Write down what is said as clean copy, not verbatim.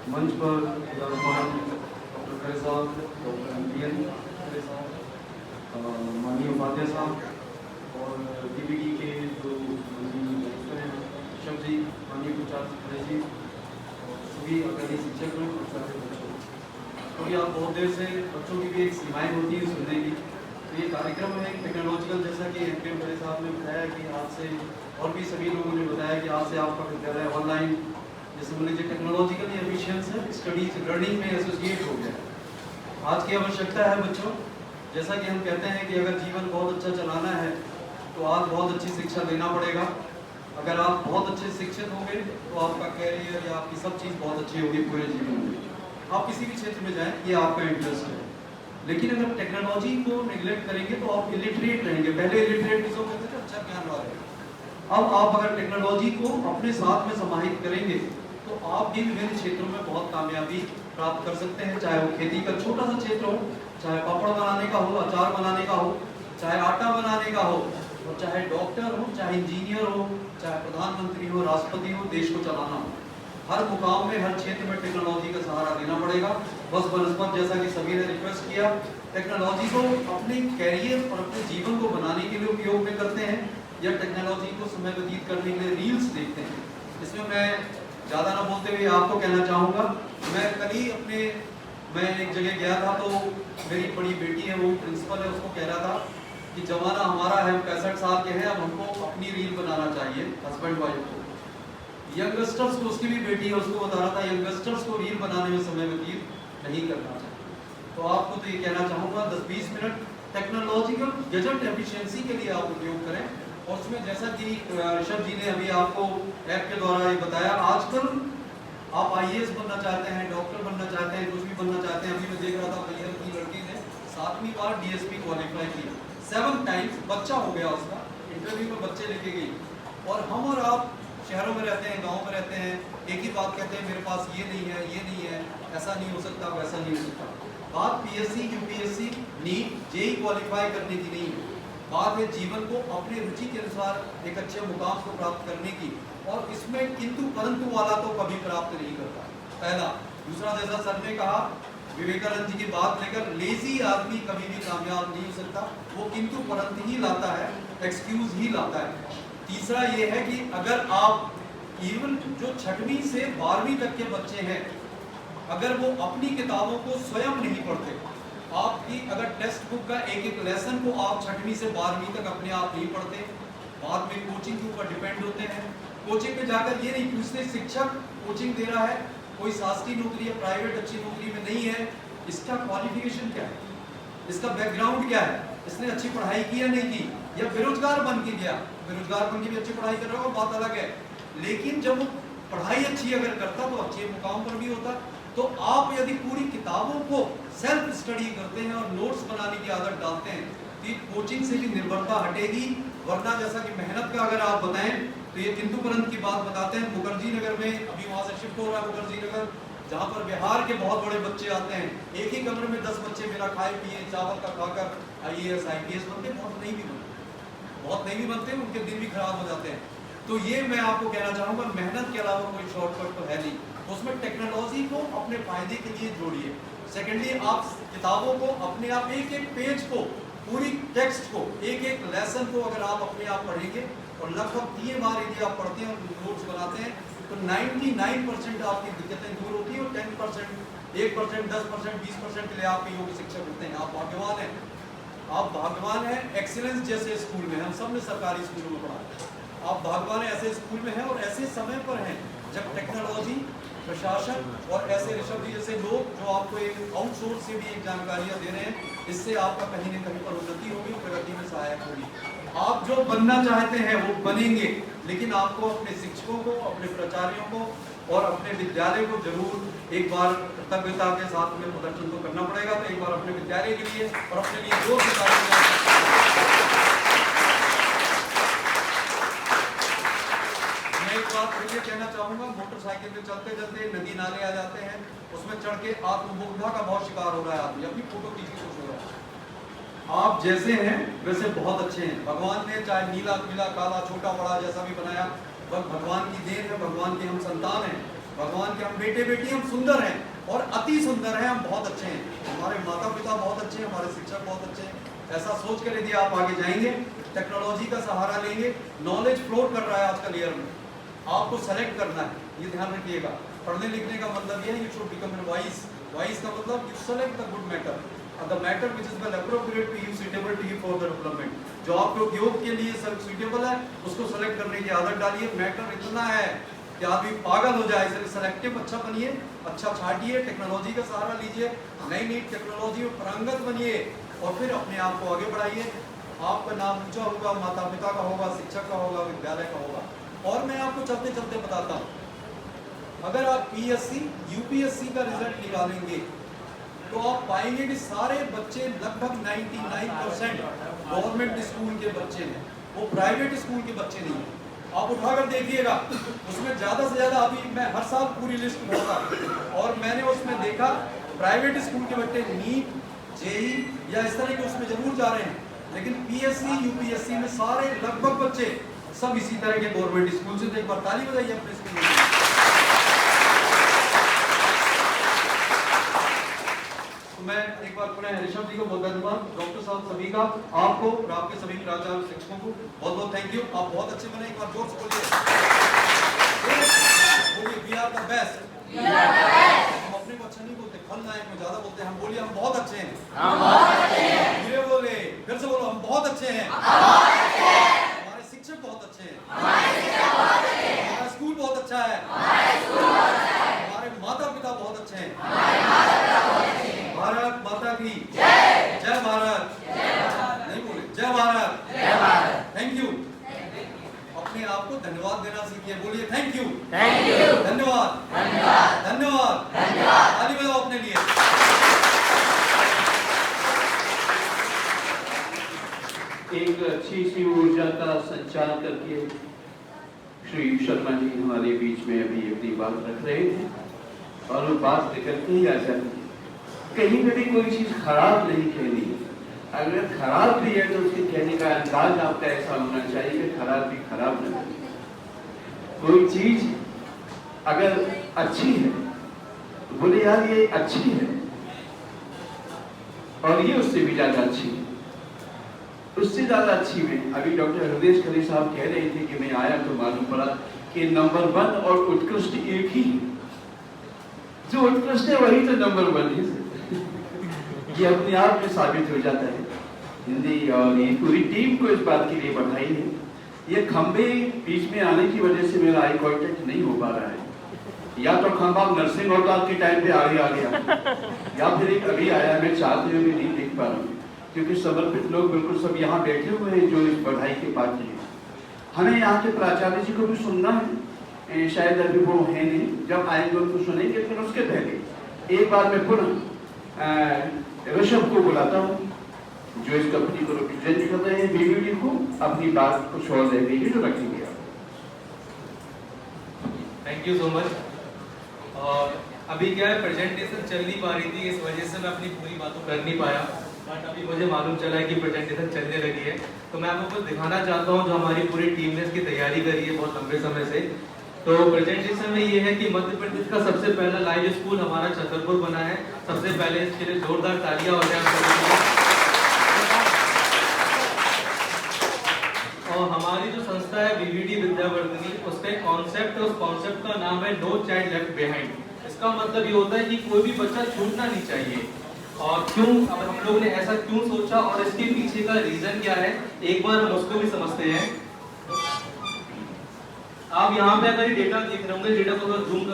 मंच पर डॉक्टर खरे साहब, डॉक्टर एमपीएन खरे साहब, माननीय उपाध्याय साहब और डीबीटी के जो शिक्षक जी, माननीय कुचार्य खरे जी और सभी अग्रणी शिक्षक हैं और सारे बच्चों। तो आप बहुत देर से बच्चों की भी एक सीमाएँ होती है सुनने की। तो ये कार्यक्रम है टेक्नोलॉजिकल, जैसा कि एमपीएन खरे साहब ने बताया कि आज से और भी सभी लोगों ने बताया कि आज से आपका विद्यालय ऑनलाइन जैसे मान लीजिए टेक्नोलॉजिकल एफिशिएंसी स्टडीज लर्निंग में एसोसिएट हो गया। आज की आवश्यकता है बच्चों, जैसा कि हम कहते हैं कि अगर जीवन बहुत अच्छा चलाना है तो आज बहुत अच्छी शिक्षा देना पड़ेगा। अगर आप बहुत अच्छे शिक्षित होंगे तो आपका कैरियर या आपकी सब चीज़ बहुत अच्छी होगी पूरे जीवन में। आप किसी भी क्षेत्र में जाएं, ये आपका इंटरेस्ट है। लेकिन अगर टेक्नोलॉजी को निगलेक्ट करेंगे तो आप इलिटरेट रहेंगे। पहले इलिटरेट किसको कहते थे? अच्छा ज्ञान वाले। अब आप अगर टेक्नोलॉजी को अपने साथ में समाहित करेंगे तो आप भी विभिन्न क्षेत्रों में बहुत कामयाबी प्राप्त कर सकते हैं। चाहे वो खेती का छोटा सा क्षेत्र हो, चाहे पापड़ बनाने का हो, अचार बनाने का हो, चाहे आटा बनाने का हो, और चाहे डॉक्टर हो, चाहे इंजीनियर हो, चाहे प्रधानमंत्री हो, राष्ट्रपति हो, देश को चलाना हो। हर मुकाम में, हर क्षेत्र में टेक्नोलॉजी का सहारा देना पड़ेगा। बस बनस्पत जैसा कि सभी ने रिक्वेस्ट किया, टेक्नोलॉजी को अपने कैरियर और अपने जीवन को बनाने के लिए उपयोग में करते हैं या टेक्नोलॉजी को समय व्यतीत करने के लिए रील्स देखते हैं। इसमें मैं ज़्यादा ना बोलते हुए आपको कहना चाहूँगा, मैं एक जगह गया था तो मेरी बड़ी बेटी है, वो प्रिंसिपल है, उसको कह रहा था कि जमाना हमारा है, हम 65 साल के हैं, अब हमको अपनी रील बनाना चाहिए हस्बैंड वाइफ को। यंगस्टर्स को, उसकी भी बेटी है, उसको बता रहा था यंगस्टर्स को रील बनाने में समय व्यतीत नहीं करना चाहिए। तो आपको तो ये कहना चाहूँगा 10-20 मिनट टेक्नोलॉजिकल गैजेट एफिशिएंसी के लिए आप उपयोग करें। और उसमें जैसा कि ऋषभ जी ने अभी आपको ऐप के द्वारा ये बताया, आजकल आप आईएएस बनना चाहते हैं, डॉक्टर बनना चाहते हैं, कुछ भी बनना चाहते हैं। अभी मैं देख रहा था मैहर की लड़की ने 7वीं बार डीएसपी क्वालिफाई किया, 7 टाइम्स, बच्चा हो गया उसका, इंटरव्यू में बच्चे लेके गई। और हम और आप शहरों में रहते हैं, गाँव में रहते हैं, एक ही बात कहते हैं, मेरे पास ये नहीं है, ये नहीं है, ऐसा नहीं हो सकता, वैसा नहीं हो सकता। बात PSC, UPSC, NEET, JEE qualify करने की नहीं है। बात है जीवन को अपने रुचि के अनुसार एक अच्छे मुकाम को प्राप्त करने की। और इसमें किंतु परंतु वाला तो कभी प्राप्त नहीं करता, पहला। दूसरा, जैसा सर ने कहा, विवेकानंद जी की बात लेकर, लेजी आदमी कभी भी कामयाब नहीं हो सकता, वो किंतु परंतु ही लाता है, एक्सक्यूज ही लाता है। तीसरा ये है कि अगर आप इवन जो 6वीं से 12वीं तक के बच्चे हैं, अगर वो अपनी किताबों को स्वयं नहीं पढ़ते, आपकी अगर टेक्स्ट बुक का एक एक लेसन को आप 6वीं से 12वीं तक अपने आप नहीं पढ़ते, बाद में कोचिंग के ऊपर डिपेंड होते हैं। कोचिंग में जाकर ये नहीं पूछते शिक्षक कोचिंग दे रहा है, कोई शासकीय नौकरी या प्राइवेट अच्छी नौकरी में नहीं है, इसका क्वालिफिकेशन क्या है, इसका बैकग्राउंड क्या है, इसने अच्छी पढ़ाई की या नहीं की, या बेरोजगार बन के गया। बेरोजगार बन के भी अच्छी पढ़ाई कर रहा होगा, बात अलग है। लेकिन जब वो पढ़ाई अच्छी अगर करता तो अच्छे मुकाम पर भी होता। तो आप यदि पूरी किताबों को सेल्फ स्टडी करते हैं और नोट्स बनाने की आदत डालते हैं तो कोचिंग से भी निर्भरता हटेगी। वरना जैसा कि मेहनत का अगर आप बताएं तो ये किंतु परंतु की बात बताते हैं। मुखर्जी नगर में, अभी वहाँ से शिफ्ट हो रहा है मुखर्जी नगर, जहाँ पर बिहार के बहुत बड़े बच्चे आते हैं, एक ही कमरे में 10 बच्चे बिना खाए पिए चावल का खाकर IAS IPS बनते, बहुत नहीं भी बनते, उनके दिन भी खराब हो जाते हैं। तो ये मैं आपको कहना चाहूँगा, मेहनत के अलावा कोई शॉर्टकट तो है नहीं, उसमें टेक्नोलॉजी को अपने फायदे के लिए जोड़िए। सेकेंडली, आप किताबों को अपने आप एक एक पेज को, पूरी टेक्स्ट को, एक एक लेसन को अगर आप अपने आप पढ़ेंगे और लगभग 3 बार यदि आप पढ़ते हैं और नोट्स बनाते हैं तो 99% आपकी दिक्कतें दूर होती है। और 10%, 1%, 10%, 20% के लिए आपके योग शिक्षक होते हैं। आप भाग्यवान हैं, आप भाग्यवान हैं। एक्सीलेंस जैसे स्कूल में, हम सब ने सरकारी स्कूलों में पढ़ा, आप भाग्यवान ऐसे स्कूल में हैं और ऐसे समय पर हैं जब टेक्नोलॉजी, प्रशासन और ऐसे ऋषभ जी जैसे लोग जो आपको एक आउटसोर्स से भी एक जानकारियां दे रहे हैं, इससे आपका कहीं न कहीं पर उन्नति होगी, प्रगति में सहायक होगी। आप जो बनना चाहते हैं वो बनेंगे, लेकिन आपको अपने शिक्षकों को, अपने प्राचार्यों को और अपने विद्यालय को जरूर एक बार कृतज्ञता के साथ में प्रदर्शन तो करना पड़ेगा। तो एक बार अपने विद्यालय के लिए और अपने लिए जोर से एक बात ये कहना चाहूँगा, मोटरसाइकिल में चलते चलते नदी नाले आ जाते हैं, उसमें चढ़ के आत्मबोधा का बहुत शिकार हो रहा है आदमी, अपनी फोटो खींच के खुश हो रहा है। आप जैसे हैं वैसे बहुत अच्छे हैं। भगवान ने चाहे नीला पीला काला छोटा बड़ा जैसा भी बनाया, बस भगवान की देन है, भगवान के हम संतान हैं। भगवान के हम बेटे बेटी हम सुंदर हैं और अति सुंदर हैं, हम बहुत अच्छे हैं, हमारे माता पिता बहुत अच्छे हैं, हमारे शिक्षक बहुत अच्छे हैं। ऐसा सोच कर यदि आप आगे जाएंगे, टेक्नोलॉजी का सहारा लेंगे, नॉलेज फ्लोट कर रहा है आजकल ईयर में, आपको सेलेक्ट करना है, ये ध्यान रखिएगा। पढ़ने लिखने का मतलब ये है you should become wise, wise का मतलब you select the good matter, the matter which is well appropriate to you, suitable to you for the development. जो आपके उपयोग के लिए सब सुटेबल है उसको सेलेक्ट करने की आदत डालिए। मैटर इतना है कि आदमी पागल हो जाए, इसलिए सेलेक्टिव अच्छा बनिए, अच्छा छाटिए, टेक्नोलॉजी का सहारा लीजिए, नई नई टेक्नोलॉजी में पारंगत बनिए और फिर अपने आप को आगे बढ़ाइए। आपका नाम ऊंचा होगा, माता पिता का होगा, शिक्षक का होगा, विद्यालय का होगा। और मैं आपको चलते चलते बताता हूँ, अगर आप पीएससी यूपीएससी का रिजल्ट निकालेंगे तो आप पाएंगे कि सारे बच्चे लगभग 99% गवर्नमेंट स्कूल के बच्चे हैं, वो प्राइवेट स्कूल के बच्चे नहीं हैं। आप उठाकर देखिएगा, उसमें ज़्यादा से ज़्यादा, अभी मैं हर साल पूरी लिस्ट होगा और मैंने उसमें देखा प्राइवेट स्कूल के बच्चे नीट, जेई या इस तरह के उसमें जरूर जा रहे हैं, लेकिन पीएससी यूपीएससी में सारे लगभग बच्चे सब इसी तरह के गवर्नमेंट स्कूल से। तो एक बार ताली बजाइए अपने स्कूल में। तो मैं एक बार पुनः ऋषभ जी को बहुत धन्यवाद, डॉक्टर साहब सभी का, आपको और आपके सभी प्राचार्य शिक्षकों को बहुत बहुत थैंक यू। आप बहुत अच्छे बने, एक बार जोर से बोलिए, वी आर द बेस्ट। हम अपने को अच्छा नहीं बोलते, खलनायक में ज्यादा बोलते हैं, हम बोलिए हम बहुत अच्छे हैं, हम बहुत अच्छे हैं। ये बोले, फिर से बोलो, हम बहुत अच्छे हैं, हमारे शिक्षक बहुत अच्छे हैं, हमारा स्कूल बहुत अच्छा है, हमारे माता पिता बहुत अच्छे हैं। भारत माता की जय, जय भारत, नहीं बोले जय भारत, थैंक यू। अपने आप को धन्यवाद देना सीखिए, बोलिए थैंक यू, धन्यवाद, धन्यवाद, ताली बजाओ अपने लिए। एक अच्छी सी ऊर्जा का संचार करके श्री शर्मा जी हमारे बीच में अभी अपनी बात रख रहे थे और वो बात निकल के ही आ जाती है। कहीं पे भी कोई चीज खराब नहीं कहनी है, अगर खराब भी है तो उसके कहने का अंदाज आपका ऐसा होना चाहिए कि खराब भी खराब नहीं। कोई चीज अगर अच्छी है तो बोले यार ये अच्छी है और ये उससे भी ज्यादा अच्छी है, उससे ज्यादा अच्छी में। अभी डॉक्टर हृदय खरे साहब कह रहे थे कि मैं आया तो मालूम पड़ा कि नंबर 1 और उत्कृष्ट एक ही, जो उत्कृष्ट है वही तो नंबर 1 है। ये अपने आप में साबित हो जाता है। हिंदी और ये पूरी टीम को इस बात के लिए बधाई है। ये खंबे बीच में आने की वजह से मेरा आई कांटेक्ट नहीं हो पा रहा है, या तो खंबा नर्सिंग अवतार के टाइम पे आगे आ गया या फिर एक अभी आया, मैं चाहते हुए भी नहीं देख पा रहा हूँ क्योंकि समर्पित लोग बिल्कुल सब यहाँ बैठे हुए हैं जो इस बधाई के पात्र हैं। हमें यहाँ के प्राचार्य जी को भी सुनना है, शायद अभी वो है नहीं, जब आएंगे उनको सुनेंगे। फिर उसके पहले एक बार मैं पुनः ऋषभ को बुलाता हूँ जो इस कंपनी को रिप्रेजेंट कर रहे हैं, बीबीडी को अपनी बात कुछ और देंगे जो रखेंगे। Thank you so much. और अभी क्या है, प्रेजेंटेशन चल नहीं पा रही थी, इस वजह से मैं अपनी पूरी बातों कर नहीं पाया, बट अभी मुझे मालूम चला है कि प्रेजेंटेशन चलने लगी है, तो मैं आपको कुछ दिखाना चाहता हूँ जो हमारी पूरी टीम ने इसकी तैयारी करी है बहुत लंबे समय से। तो प्रेजेंटेशन में ये है कि मध्य प्रदेश का सबसे पहला लाइव स्कूल हमारा छतरपुर बना है। सबसे पहले इसके लिए जोरदार तालियां हो जाए। और हमारी जो संस्था है बीबीडी विद्यावर्धिनी, उसका कॉन्सेप्ट है, उस कॉन्सेप्ट का नाम है नो चाइल्ड लेफ्ट बिहाइंड। इसका मतलब ये होता है कि कोई भी बच्चा छूटना नहीं चाहिए। और क्यों, अब हम लोगों ने ऐसा क्यों सोचा और इसके पीछे का रीजन क्या है, एक बार हम उसको भी समझते हैं। आप यहाँ पे अगर डेटा देख रहे होंगे, डेटा को अगर जूम कर